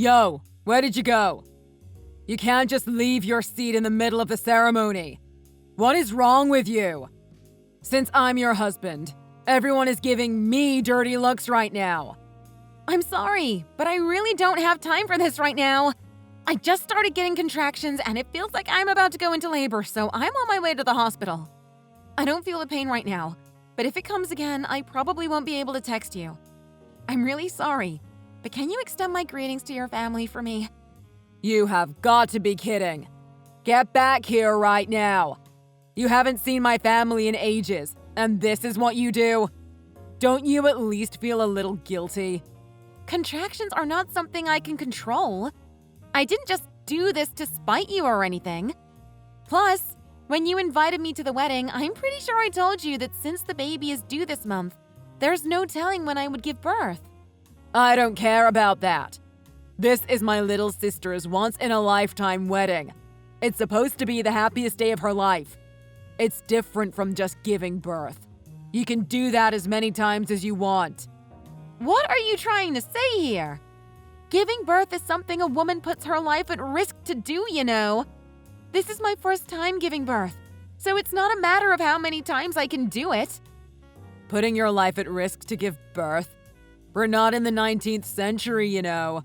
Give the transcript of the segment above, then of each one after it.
Yo, where did you go? You can't just leave your seat in the middle of the ceremony. What is wrong with you? Since I'm your husband, everyone is giving me dirty looks right now. I'm sorry, but I really don't have time for this right now. I just started getting contractions and it feels like I'm about to go into labor, so I'm on my way to the hospital. I don't feel the pain right now, but if it comes again, I probably won't be able to text you. I'm really sorry, but can you extend my greetings to your family for me? You have got to be kidding. Get back here right now. You haven't seen my family in ages, and this is what you do? Don't you at least feel a little guilty? Contractions are not something I can control. I didn't just do this to spite you or anything. Plus, when you invited me to the wedding, I'm pretty sure I told you that since the baby is due this month, there's no telling when I would give birth. I don't care about that. This is my little sister's once-in-a-lifetime wedding. It's supposed to be the happiest day of her life. It's different from just giving birth. You can do that as many times as you want. What are you trying to say here? Giving birth is something a woman puts her life at risk to do, you know. This is my first time giving birth, so it's not a matter of how many times I can do it. Putting your life at risk to give birth? We're not in the 19th century, you know.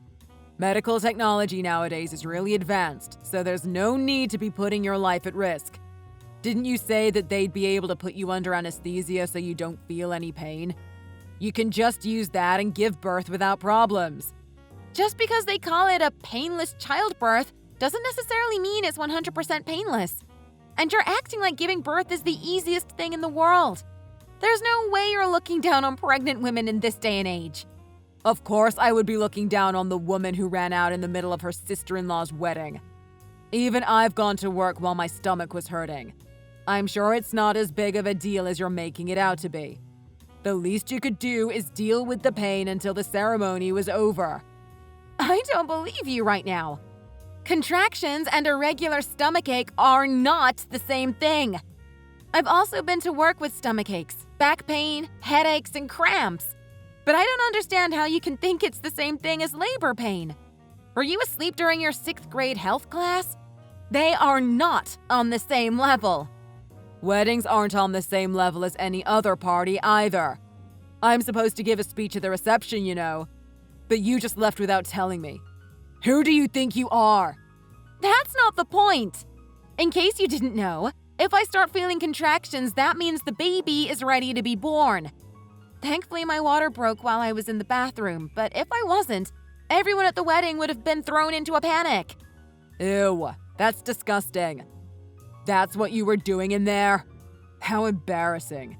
Medical technology nowadays is really advanced, so there's no need to be putting your life at risk. Didn't you say that they'd be able to put you under anesthesia so you don't feel any pain? You can just use that and give birth without problems. Just because they call it a painless childbirth doesn't necessarily mean it's 100% painless. And you're acting like giving birth is the easiest thing in the world. There's no way you're looking down on pregnant women in this day and age. Of course I would be looking down on the woman who ran out in the middle of her sister-in-law's wedding. Even I've gone to work while my stomach was hurting. I'm sure it's not as big of a deal as you're making it out to be. The least you could do is deal with the pain until the ceremony was over. I don't believe you right now. Contractions and a regular stomachache are not the same thing. I've also been to work with stomach aches, back pain, headaches, and cramps. But I don't understand how you can think it's the same thing as labor pain. Were you asleep during your 6th grade health class? They are not on the same level. Weddings aren't on the same level as any other party either. I'm supposed to give a speech at the reception, you know. But you just left without telling me. Who do you think you are? That's not the point. In case you didn't know, if I start feeling contractions, that means the baby is ready to be born. Thankfully, my water broke while I was in the bathroom, but if I wasn't, everyone at the wedding would have been thrown into a panic. Ew, that's disgusting. That's what you were doing in there? How embarrassing.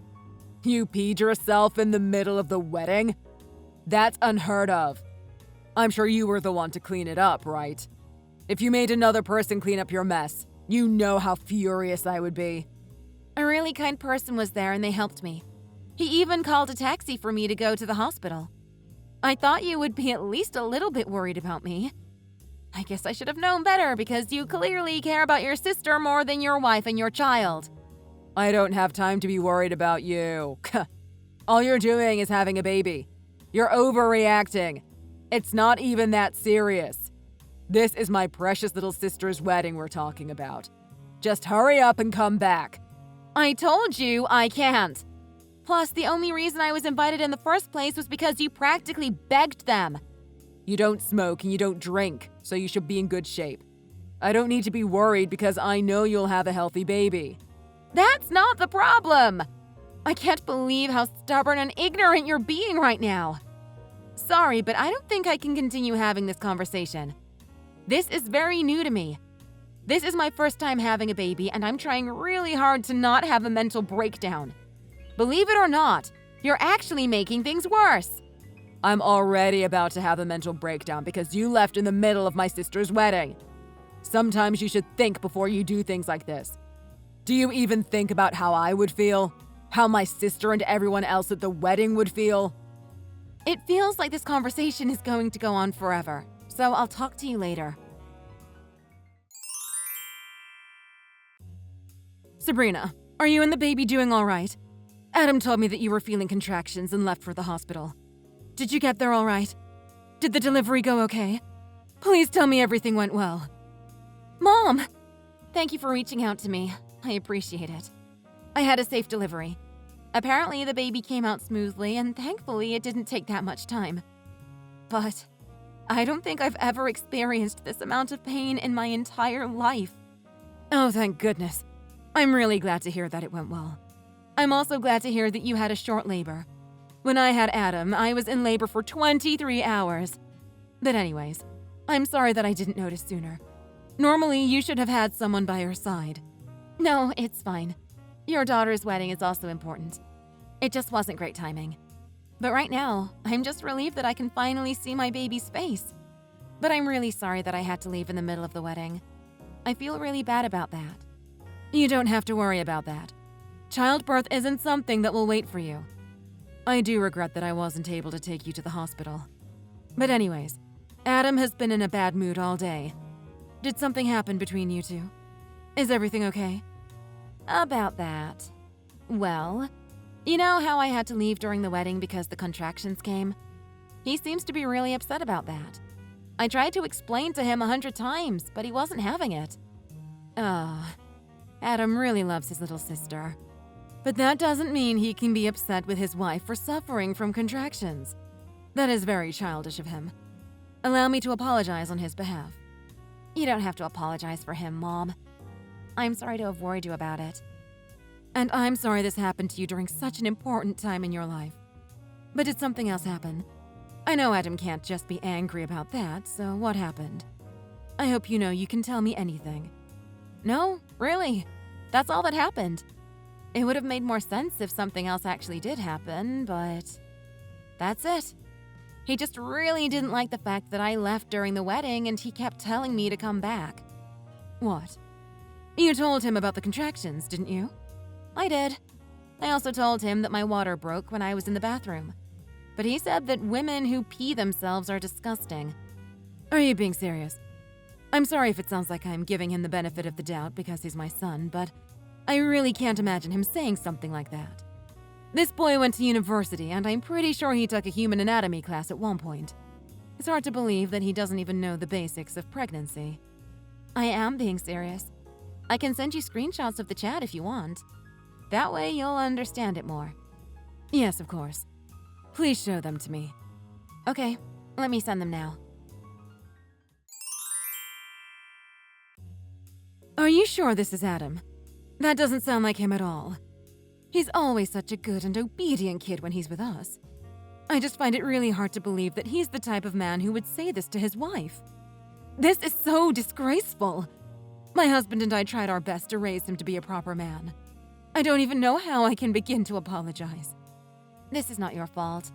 You peed yourself in the middle of the wedding? That's unheard of. I'm sure you were the one to clean it up, right? If you made another person clean up your mess, you know how furious I would be. A really kind person was there and they helped me. He even called a taxi for me to go to the hospital. I thought you would be at least a little bit worried about me. I guess I should have known better because you clearly care about your sister more than your wife and your child. I don't have time to be worried about you. All you're doing is having a baby. You're overreacting. It's not even that serious. This is my precious little sister's wedding we're talking about. Just hurry up and come back. I told you I can't. Plus, the only reason I was invited in the first place was because you practically begged them. You don't smoke and you don't drink, so you should be in good shape. I don't need to be worried because I know you'll have a healthy baby. That's not the problem. I can't believe how stubborn and ignorant you're being right now. Sorry, but I don't think I can continue having this conversation. This is very new to me. This is my first time having a baby, and I'm trying really hard to not have a mental breakdown. Believe it or not, you're actually making things worse. I'm already about to have a mental breakdown because you left in the middle of my sister's wedding. Sometimes you should think before you do things like this. Do you even think about how I would feel? How my sister and everyone else at the wedding would feel? It feels like this conversation is going to go on forever, so I'll talk to you later. Sabrina, are you and the baby doing all right? Adam told me that you were feeling contractions and left for the hospital. Did you get there all right? Did the delivery go okay? Please tell me everything went well. Mom! Thank you for reaching out to me. I appreciate it. I had a safe delivery. Apparently, the baby came out smoothly, and thankfully, it didn't take that much time. But I don't think I've ever experienced this amount of pain in my entire life. Oh, thank goodness. I'm really glad to hear that it went well. I'm also glad to hear that you had a short labor. When I had Adam, I was in labor for 23 hours. But anyways, I'm sorry that I didn't notice sooner. Normally, you should have had someone by your side. No, it's fine. Your daughter's wedding is also important. It just wasn't great timing. But right now, I'm just relieved that I can finally see my baby's face. But I'm really sorry that I had to leave in the middle of the wedding. I feel really bad about that. You don't have to worry about that. Childbirth isn't something that will wait for you. I do regret that I wasn't able to take you to the hospital. But anyways, Adam has been in a bad mood all day. Did something happen between you two? Is everything okay? About that. Well, you know how I had to leave during the wedding because the contractions came? He seems to be really upset about that. I tried to explain to him 100 times, but he wasn't having it. Adam really loves his little sister. But that doesn't mean he can be upset with his wife for suffering from contractions. That is very childish of him. Allow me to apologize on his behalf. You don't have to apologize for him, Mom. I'm sorry to have worried you about it. And I'm sorry this happened to you during such an important time in your life. But did something else happen? I know Adam can't just be angry about that, so what happened? I hope you know you can tell me anything. No, really. That's all that happened. It would have made more sense if something else actually did happen, but that's it. He just really didn't like the fact that I left during the wedding and he kept telling me to come back. What? You told him about the contractions, didn't you? I did. I also told him that my water broke when I was in the bathroom. But he said that women who pee themselves are disgusting. Are you being serious? I'm sorry if it sounds like I'm giving him the benefit of the doubt because he's my son, but I really can't imagine him saying something like that. This boy went to university, and I'm pretty sure he took a human anatomy class at one point. It's hard to believe that he doesn't even know the basics of pregnancy. I am being serious. I can send you screenshots of the chat if you want. That way you'll understand it more. Yes, of course. Please show them to me. Okay, let me send them now. Are you sure this is Adam? That doesn't sound like him at all. He's always such a good and obedient kid when he's with us. I just find it really hard to believe that he's the type of man who would say this to his wife. This is so disgraceful. My husband and I tried our best to raise him to be a proper man. I don't even know how I can begin to apologize. This is not your fault.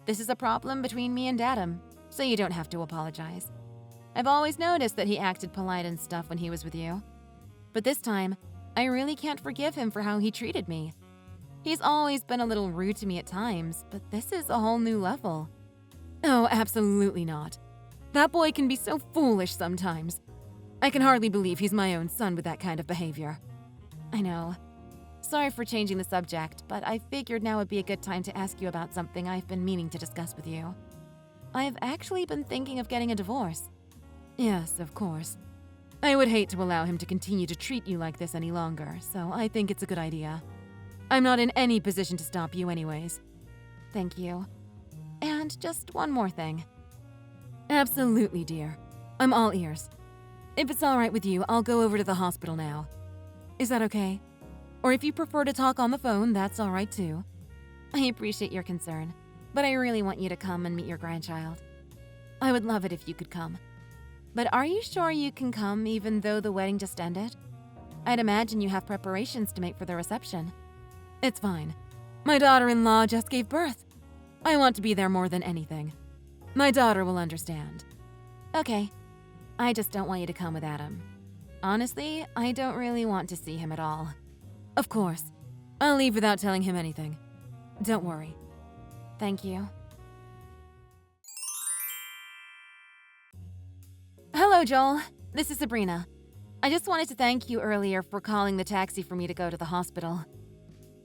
This is a problem between me and Adam, so you don't have to apologize. I've always noticed that he acted polite and stuff when he was with you. But this time, I really can't forgive him for how he treated me. He's always been a little rude to me at times, but this is a whole new level. Oh, absolutely not. That boy can be so foolish sometimes. I can hardly believe he's my own son with that kind of behavior. I know. Sorry for changing the subject, but I figured now would be a good time to ask you about something I've been meaning to discuss with you. I've actually been thinking of getting a divorce. Yes, of course. I would hate to allow him to continue to treat you like this any longer, so I think it's a good idea. I'm not in any position to stop you anyways. Thank you. And just one more thing. Absolutely, dear. I'm all ears. If it's all right with you, I'll go over to the hospital now. Is that okay? Or if you prefer to talk on the phone, that's all right too. I appreciate your concern, but I really want you to come and meet your grandchild. I would love it if you could come. But are you sure you can come even though the wedding just ended? I'd imagine you have preparations to make for the reception. It's fine. My daughter-in-law just gave birth. I want to be there more than anything. My daughter will understand. Okay. I just don't want you to come with Adam. Honestly, I don't really want to see him at all. Of course. I'll leave without telling him anything. Don't worry. Thank you. Hello, Joel. This is Sabrina. I just wanted to thank you earlier for calling the taxi for me to go to the hospital.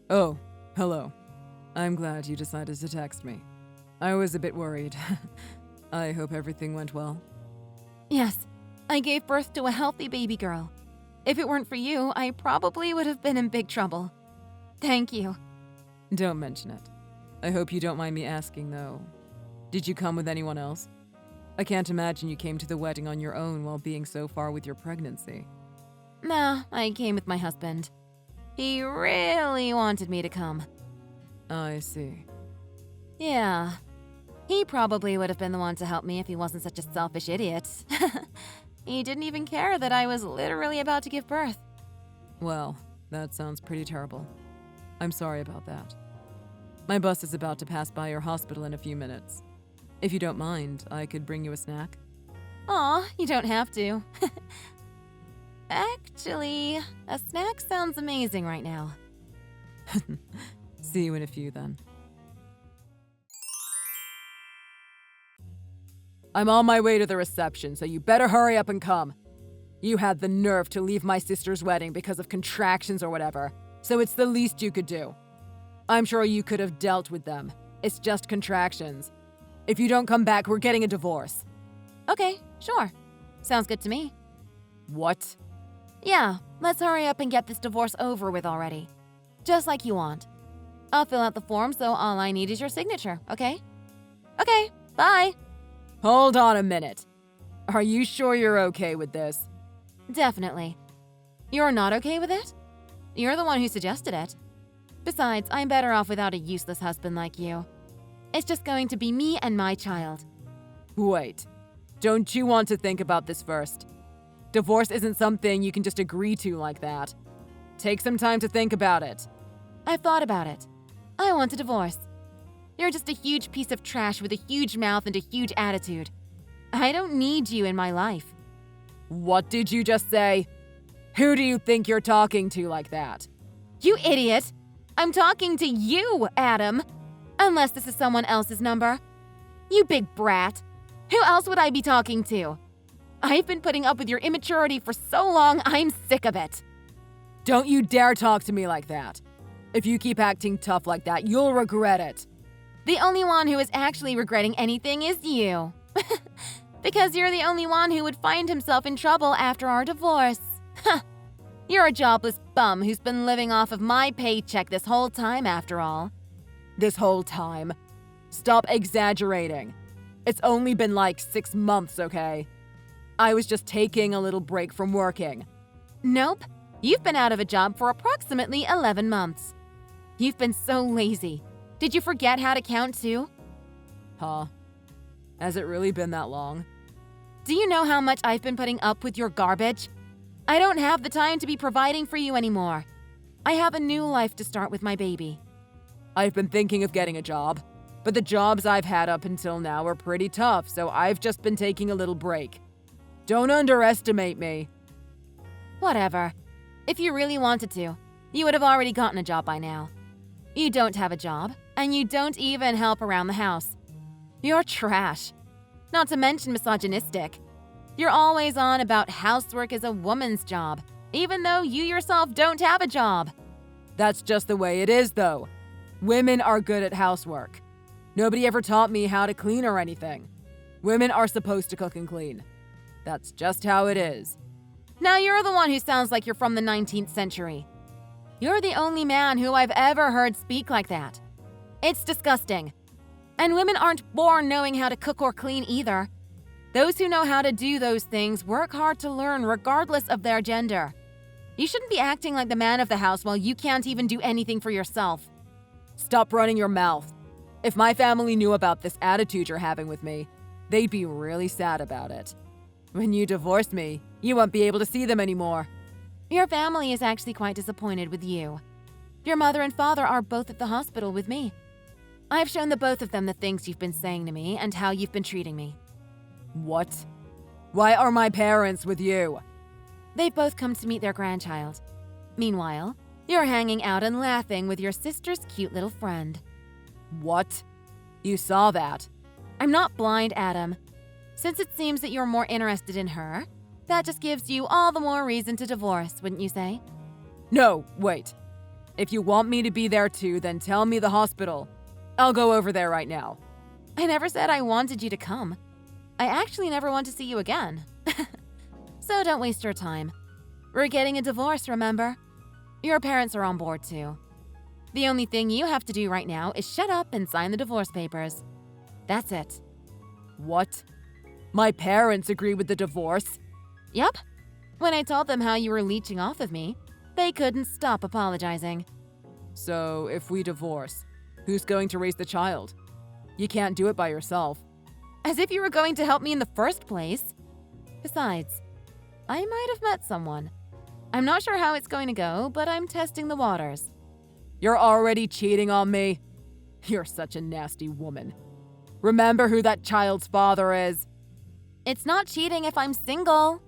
Oh, hello. I'm glad you decided to text me. I was a bit worried. I hope everything went well. Yes, I gave birth to a healthy baby girl. If it weren't for you, I probably would have been in big trouble. Thank you. Don't mention it. I hope you don't mind me asking, though. Did you come with anyone else? I can't imagine you came to the wedding on your own while being so far with your pregnancy. Nah, I came with my husband. He really wanted me to come. I see. Yeah. He probably would have been the one to help me if he wasn't such a selfish idiot. He didn't even care that I was literally about to give birth. Well, that sounds pretty terrible. I'm sorry about that. My bus is about to pass by your hospital in a few minutes. If you don't mind, I could bring you a snack. Aw, you don't have to. Actually, a snack sounds amazing right now. See you in a few then. I'm on my way to the reception, so you better hurry up and come. You had the nerve to leave my sister's wedding because of contractions or whatever, so it's the least you could do. I'm sure you could have dealt with them. It's just contractions. If you don't come back, we're getting a divorce. Okay, sure. Sounds good to me. What? Yeah, let's hurry up and get this divorce over with already. Just like you want. I'll fill out the form, so all I need is your signature, okay? Okay, bye. Hold on a minute. Are you sure you're okay with this? Definitely. You're not okay with it? You're the one who suggested it. Besides, I'm better off without a useless husband like you. It's just going to be me and my child. Wait. Don't you want to think about this first? Divorce isn't something you can just agree to like that. Take some time to think about it. I've thought about it. I want a divorce. You're just a huge piece of trash with a huge mouth and a huge attitude. I don't need you in my life. What did you just say? Who do you think you're talking to like that? You idiot! I'm talking to you, Adam. Unless this is someone else's number. You big brat. Who else would I be talking to? I've been putting up with your immaturity for so long, I'm sick of it. Don't you dare talk to me like that. If you keep acting tough like that, you'll regret it. The only one who is actually regretting anything is you. Because you're the only one who would find himself in trouble after our divorce. You're a jobless bum who's been living off of my paycheck this whole time after all. This whole time? Stop exaggerating. It's only been like 6 months, okay? I was just taking a little break from working. Nope. You've been out of a job for approximately 11 months. You've been so lazy. Did you forget how to count too? Huh? Has it really been that long? Do you know how much I've been putting up with your garbage? I don't have the time to be providing for you anymore. I have a new life to start with my baby. I've been thinking of getting a job, but the jobs I've had up until now are pretty tough, so I've just been taking a little break. Don't underestimate me. Whatever. If you really wanted to, you would have already gotten a job by now. You don't have a job, and you don't even help around the house. You're trash. Not to mention misogynistic. You're always on about housework is a woman's job, even though you yourself don't have a job. That's just the way it is, though. Women are good at housework. Nobody ever taught me how to clean or anything. Women are supposed to cook and clean. That's just how it is. Now you're the one who sounds like you're from the 19th century. You're the only man who I've ever heard speak like that. It's disgusting. And women aren't born knowing how to cook or clean either. Those who know how to do those things work hard to learn regardless of their gender. You shouldn't be acting like the man of the house while you can't even do anything for yourself. Stop running your mouth. If my family knew about this attitude you're having with me, they'd be really sad about it. When you divorce me, you won't be able to see them anymore. Your family is actually quite disappointed with you. Your mother and father are both at the hospital with me. I've shown the both of them the things you've been saying to me and how you've been treating me. What? Why are my parents with you? They've both come to meet their grandchild. Meanwhile, you're hanging out and laughing with your sister's cute little friend. What? You saw that? I'm not blind, Adam. Since it seems that you're more interested in her, that just gives you all the more reason to divorce, wouldn't you say? No, wait. If you want me to be there too, then tell me the hospital. I'll go over there right now. I never said I wanted you to come. I actually never want to see you again. So don't waste your time. We're getting a divorce, remember? Your parents are on board too. The only thing you have to do right now is shut up and sign the divorce papers. That's it. What? My parents agree with the divorce? Yep. When I told them how you were leeching off of me, they couldn't stop apologizing. So, if we divorce, who's going to raise the child? You can't do it by yourself. As if you were going to help me in the first place. Besides, I might have met someone. I'm not sure how it's going to go, but I'm testing the waters. You're already cheating on me. You're such a nasty woman. Remember who that child's father is. It's not cheating if I'm single.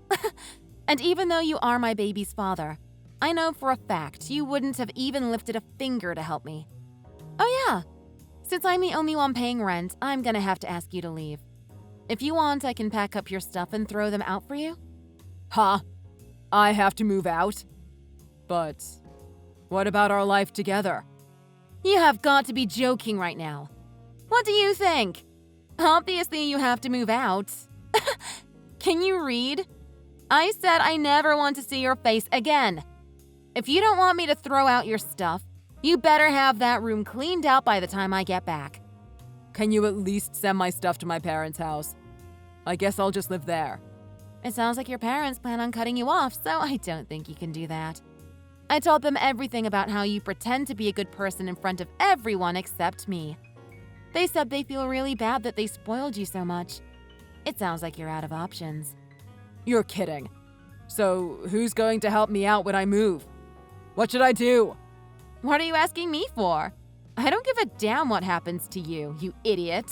And even though you are my baby's father, I know for a fact you wouldn't have even lifted a finger to help me. Oh yeah, since I'm the only one paying rent, I'm gonna have to ask you to leave. If you want, I can pack up your stuff and throw them out for you. Huh? I have to move out? But what about our life together? You have got to be joking right now. What do you think? Obviously, you have to move out. Can you read? I said I never want to see your face again. If you don't want me to throw out your stuff, you better have that room cleaned out by the time I get back. Can you at least send my stuff to my parents' house? I guess I'll just live there. It sounds like your parents plan on cutting you off, so I don't think you can do that. I told them everything about how you pretend to be a good person in front of everyone except me. They said they feel really bad that they spoiled you so much. It sounds like you're out of options. You're kidding. So who's going to help me out when I move? What should I do? What are you asking me for? I don't give a damn what happens to you, you idiot.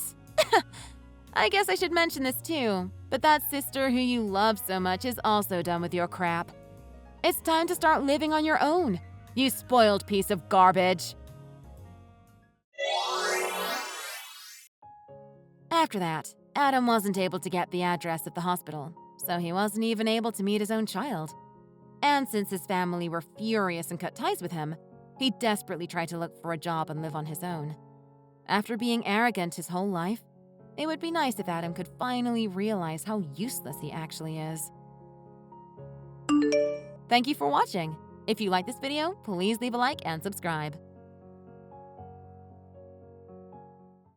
I guess I should mention this too, but that sister who you love so much is also done with your crap. It's time to start living on your own, you spoiled piece of garbage. After that, Adam wasn't able to get the address of the hospital, so he wasn't even able to meet his own child. And since his family were furious and cut ties with him, he desperately tried to look for a job and live on his own. After being arrogant his whole life, it would be nice if Adam could finally realize how useless he actually is. Thank you for watching. If you like this video, please leave a like and subscribe.